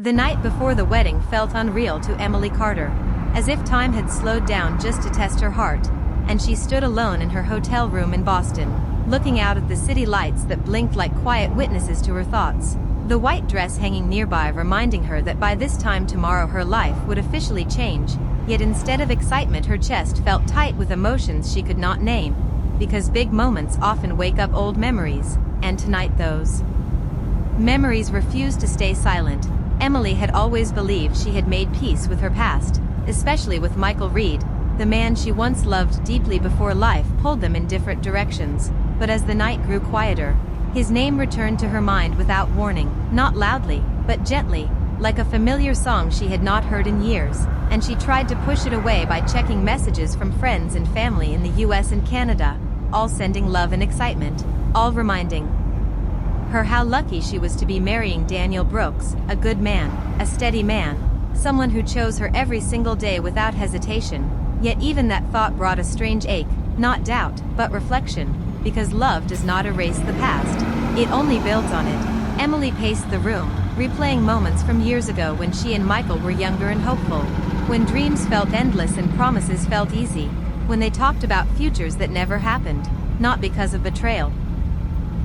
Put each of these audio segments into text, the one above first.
The night before the wedding felt unreal to Emily Carter, as if time had slowed down just to test her heart, and she stood alone in her hotel room in Boston, looking out at the city lights that blinked like quiet witnesses to her thoughts. The white dress hanging nearby reminding her that by this time tomorrow her life would officially change, yet instead of excitement her chest felt tight with emotions she could not name, because big moments often wake up old memories, and tonight those memories refused to stay silent. Emily had always believed she had made peace with her past, especially with Michael Reed, the man she once loved deeply before life pulled them in different directions. But as the night grew quieter, his name returned to her mind without warning, not loudly, but gently, like a familiar song she had not heard in years, and she tried to push it away by checking messages from friends and family in the US and Canada, all sending love and excitement, all reminding her how lucky she was to be marrying Daniel Brooks, a good man, a steady man, someone who chose her every single day without hesitation. Yet even that thought brought a strange ache, not doubt, but reflection, because love does not erase the past, it only builds on it. Emily paced the room, replaying moments from years ago when she and Michael were younger and hopeful, when dreams felt endless and promises felt easy, when they talked about futures that never happened, not because of betrayal,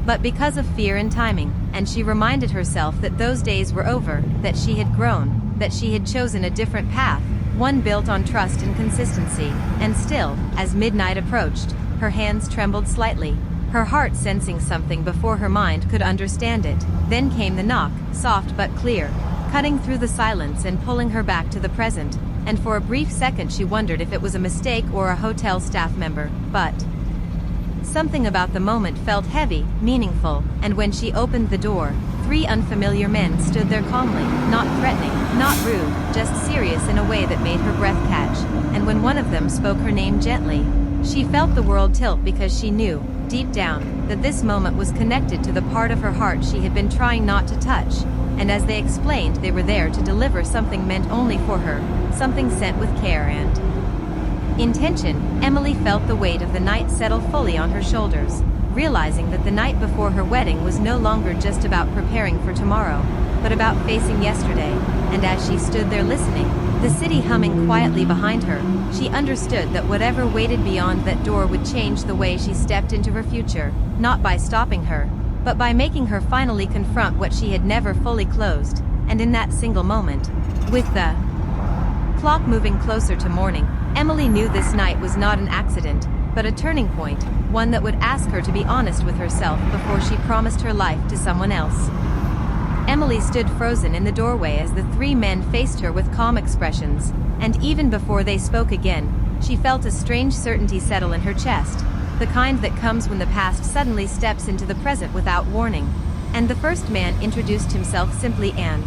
but because of fear and timing. And she reminded herself that those days were over, that she had grown, that she had chosen a different path, one built on trust and consistency. And still, as midnight approached, her hands trembled slightly, her heart sensing something before her mind could understand it. Then came the knock, soft but clear, cutting through the silence and pulling her back to the present, and for a brief second she wondered if it was a mistake or a hotel staff member, but something about the moment felt heavy, meaningful, and when she opened the door, 3 unfamiliar men stood there calmly, not threatening, not rude, just serious in a way that made her breath catch. And when one of them spoke her name gently, she felt the world tilt because she knew, deep down, that this moment was connected to the part of her heart she had been trying not to touch. And as they explained, they were there to deliver something meant only for her, something sent with care and intention. Emily felt the weight of the night settle fully on her shoulders, realizing that the night before her wedding was no longer just about preparing for tomorrow, but about facing yesterday. And as she stood there listening, the city humming quietly behind her, she understood that whatever waited beyond that door would change the way she stepped into her future, not by stopping her, but by making her finally confront what she had never fully closed. And in that single moment, with the clock moving closer to morning, Emily knew this night was not an accident, but a turning point, one that would ask her to be honest with herself before she promised her life to someone else. Emily stood frozen in the doorway as the 3 men faced her with calm expressions, and even before they spoke again, she felt a strange certainty settle in her chest, the kind that comes when the past suddenly steps into the present without warning. And the first man introduced himself simply and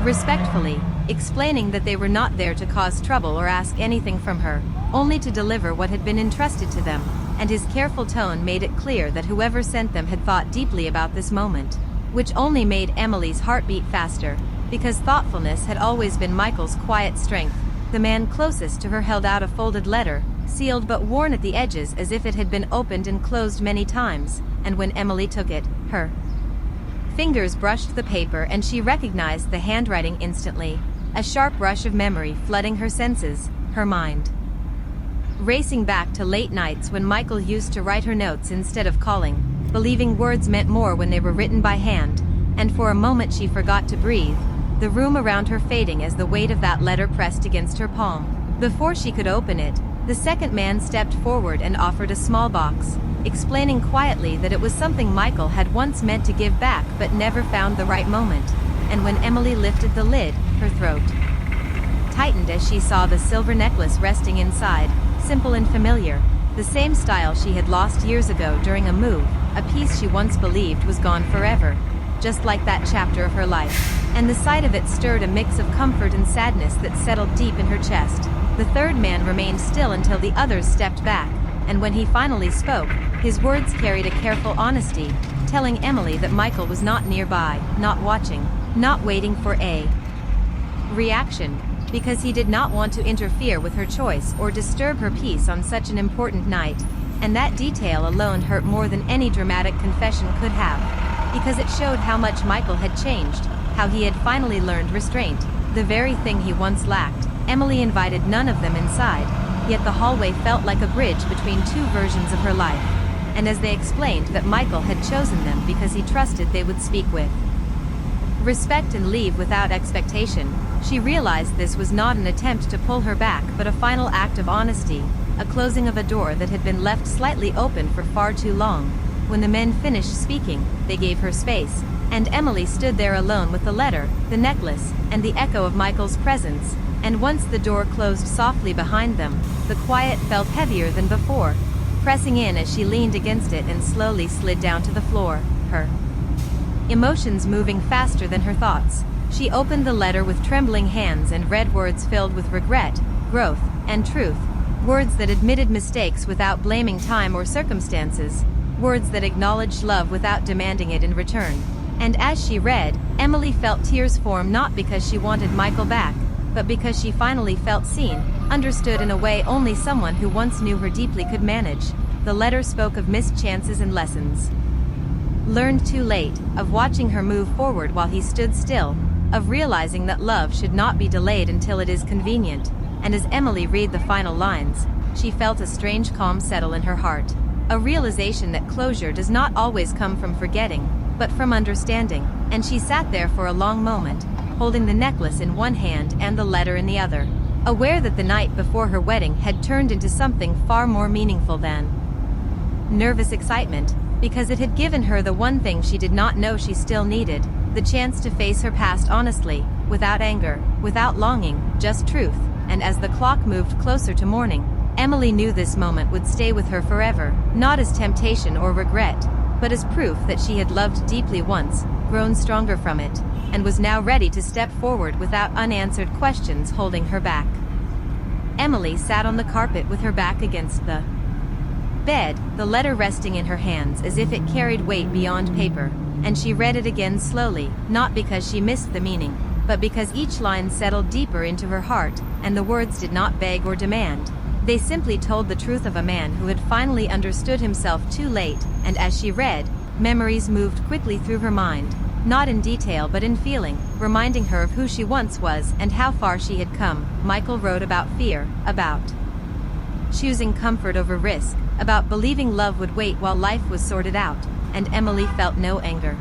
respectfully, explaining that they were not there to cause trouble or ask anything from her, only to deliver what had been entrusted to them, and his careful tone made it clear that whoever sent them had thought deeply about this moment, which only made Emily's heart beat faster, because thoughtfulness had always been Michael's quiet strength. The man closest to her held out a folded letter, sealed but worn at the edges as if it had been opened and closed many times, and when Emily took it, her fingers brushed the paper and she recognized the handwriting instantly, a sharp rush of memory flooding her senses, her mind racing back to late nights when Michael used to write her notes instead of calling, believing words meant more when they were written by hand. And for a moment she forgot to breathe, the room around her fading as the weight of that letter pressed against her palm. Before she could open it, the second man stepped forward and offered a small box, explaining quietly that it was something Michael had once meant to give back but never found the right moment. And when Emily lifted the lid, her throat tightened as she saw the silver necklace resting inside, simple and familiar, the same style she had lost years ago during a move, a piece she once believed was gone forever, just like that chapter of her life. And the sight of it stirred a mix of comfort and sadness that settled deep in her chest. The third man remained still until the others stepped back, and when he finally spoke, his words carried a careful honesty, telling Emily that Michael was not nearby, not watching, not waiting for a reaction, because he did not want to interfere with her choice or disturb her peace on such an important night. And that detail alone hurt more than any dramatic confession could have, because it showed how much Michael had changed, how he had finally learned restraint, the very thing he once lacked. Emily invited none of them inside, yet the hallway felt like a bridge between two versions of her life. And as they explained that Michael had chosen them because he trusted they would speak with respect and leave without expectation, she realized this was not an attempt to pull her back but a final act of honesty, a closing of a door that had been left slightly open for far too long. When the men finished speaking, they gave her space, and Emily stood there alone with the letter, the necklace, and the echo of Michael's presence. And once the door closed softly behind them, the quiet felt heavier than before, pressing in as she leaned against it and slowly slid down to the floor, her emotions moving faster than her thoughts. She opened the letter with trembling hands and read words filled with regret, growth, and truth. Words that admitted mistakes without blaming time or circumstances. Words that acknowledged love without demanding it in return. And as she read, Emily felt tears form, not because she wanted Michael back, but because she finally felt seen, understood in a way only someone who once knew her deeply could manage. The letter spoke of missed chances and lessons learned too late, of watching her move forward while he stood still, of realizing that love should not be delayed until it is convenient. And as Emily read the final lines, she felt a strange calm settle in her heart, a realization that closure does not always come from forgetting, but from understanding. And she sat there for a long moment, holding the necklace in one hand and the letter in the other, aware that the night before her wedding had turned into something far more meaningful than nervous excitement, because it had given her the one thing she did not know she still needed, the chance to face her past honestly, without anger, without longing, just truth. And as the clock moved closer to morning, Emily knew this moment would stay with her forever, not as temptation or regret, but as proof that she had loved deeply once, grown stronger from it, and was now ready to step forward without unanswered questions holding her back. Emily sat on the carpet with her back against the bed, the letter resting in her hands as if it carried weight beyond paper, and she read it again slowly, not because she missed the meaning, but because each line settled deeper into her heart, and the words did not beg or demand. They simply told the truth of a man who had finally understood himself too late. And as she read, memories moved quickly through her mind, not in detail but in feeling, reminding her of who she once was and how far she had come. Michael wrote about fear, about choosing comfort over risk, about believing love would wait while life was sorted out, and Emily felt no anger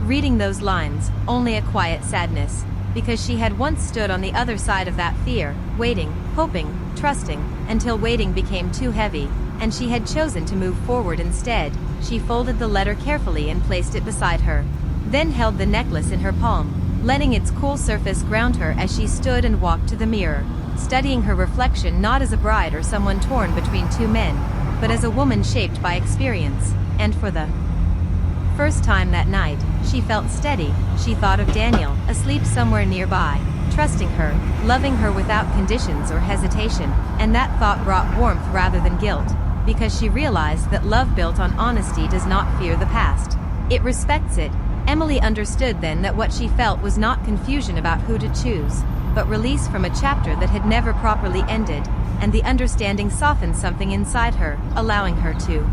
reading those lines, only a quiet sadness, because she had once stood on the other side of that fear, waiting, hoping, trusting, until waiting became too heavy, and she had chosen to move forward instead. She folded the letter carefully and placed it beside her, then held the necklace in her palm, letting its cool surface ground her as she stood and walked to the mirror, studying her reflection not as a bride or someone torn between two men, but as a woman shaped by experience. And for the first time that night, she felt steady. She thought of Daniel, asleep somewhere nearby, trusting her, loving her without conditions or hesitation, and that thought brought warmth rather than guilt, because she realized that love built on honesty does not fear the past. It respects it. Emily understood then that what she felt was not confusion about who to choose, but release from a chapter that had never properly ended, and the understanding softened something inside her, allowing her to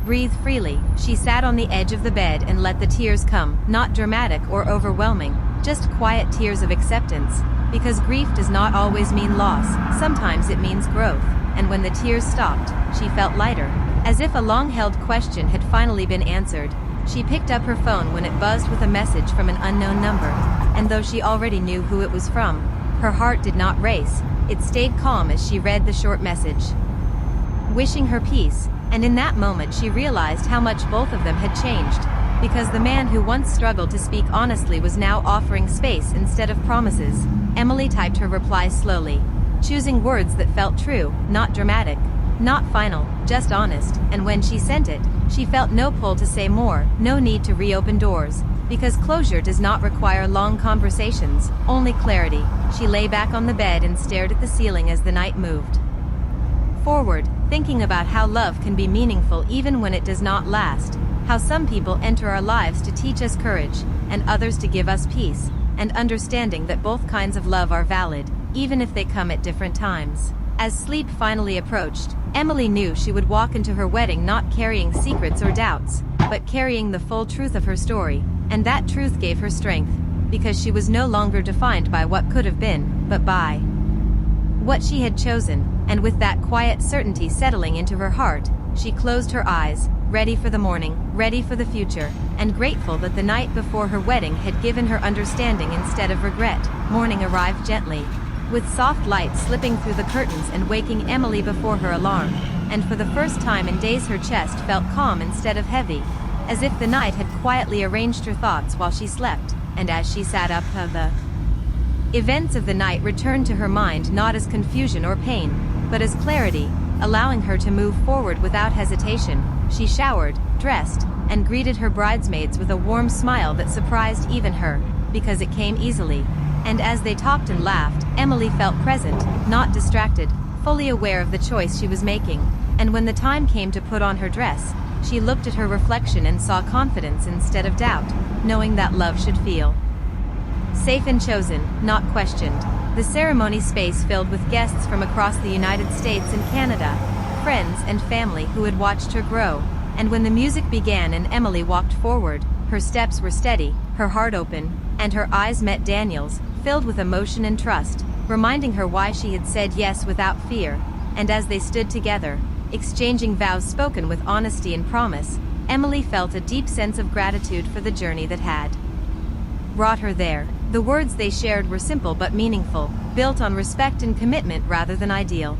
breathe freely. She sat on the edge of the bed and let the tears come, not dramatic or overwhelming, just quiet tears of acceptance, because grief does not always mean loss, sometimes it means growth. And when the tears stopped, she felt lighter, as if a long-held question had finally been answered. She picked up her phone when it buzzed with a message from an unknown number, and though she already knew who it was from, her heart did not race. It stayed calm as she read the short message, wishing her peace. And in that moment she realized how much both of them had changed, because the man who once struggled to speak honestly was now offering space instead of promises. Emily typed her reply slowly, choosing words that felt true, not dramatic, not final, just honest. And when she sent it, she felt no pull to say more, no need to reopen doors, because closure does not require long conversations, only clarity. She lay back on the bed and stared at the ceiling as the night moved forward, thinking about how love can be meaningful even when it does not last, how some people enter our lives to teach us courage, and others to give us peace, and understanding that both kinds of love are valid, even if they come at different times. As sleep finally approached, Emily knew she would walk into her wedding not carrying secrets or doubts, but carrying the full truth of her story. And that truth gave her strength, because she was no longer defined by what could have been, but by what she had chosen, and with that quiet certainty settling into her heart, she closed her eyes, ready for the morning, ready for the future, and grateful that the night before her wedding had given her understanding instead of regret. Morning arrived gently, with soft light slipping through the curtains and waking Emily before her alarm, and for the first time in days her chest felt calm instead of heavy, as if the night had quietly arranged her thoughts while she slept. And as she sat up, the events of the night returned to her mind not as confusion or pain, but as clarity, allowing her to move forward without hesitation. She showered, dressed, and greeted her bridesmaids with a warm smile that surprised even her, because it came easily. And as they talked and laughed, Emily felt present, not distracted, fully aware of the choice she was making. And when the time came to put on her dress, she looked at her reflection and saw confidence instead of doubt, knowing that love should feel safe and chosen, not questioned. The ceremony space filled with guests from across the United States and Canada, friends and family who had watched her grow. And when the music began and Emily walked forward, her steps were steady, her heart open, and her eyes met Daniel's, filled with emotion and trust, reminding her why she had said yes without fear. And as they stood together, exchanging vows spoken with honesty and promise, Emily felt a deep sense of gratitude for the journey that had brought her there. The words they shared were simple but meaningful, built on respect and commitment rather than ideal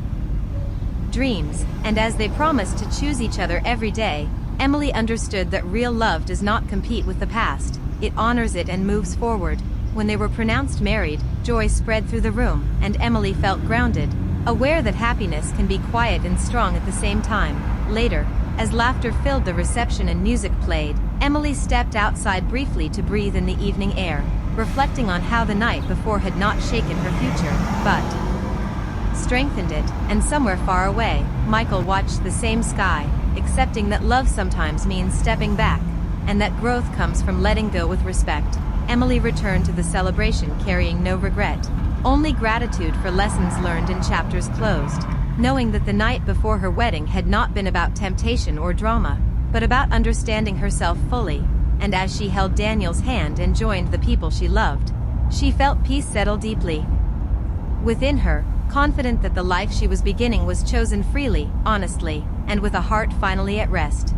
dreams. And as they promised to choose each other every day, Emily understood that real love does not compete with the past, it honors it and moves forward. When they were pronounced married, joy spread through the room, and Emily felt grounded, aware that happiness can be quiet and strong at the same time. Later, as laughter filled the reception and music played, Emily stepped outside briefly to breathe in the evening air, reflecting on how the night before had not shaken her future, but strengthened it. And somewhere far away, Michael watched the same sky, accepting that love sometimes means stepping back, and that growth comes from letting go with respect. Emily returned to the celebration carrying no regret, only gratitude for lessons learned and chapters closed, knowing that the night before her wedding had not been about temptation or drama, but about understanding herself fully. And as she held Daniel's hand and joined the people she loved, she felt peace settle deeply within her, confident that the life she was beginning was chosen freely, honestly, and with a heart finally at rest.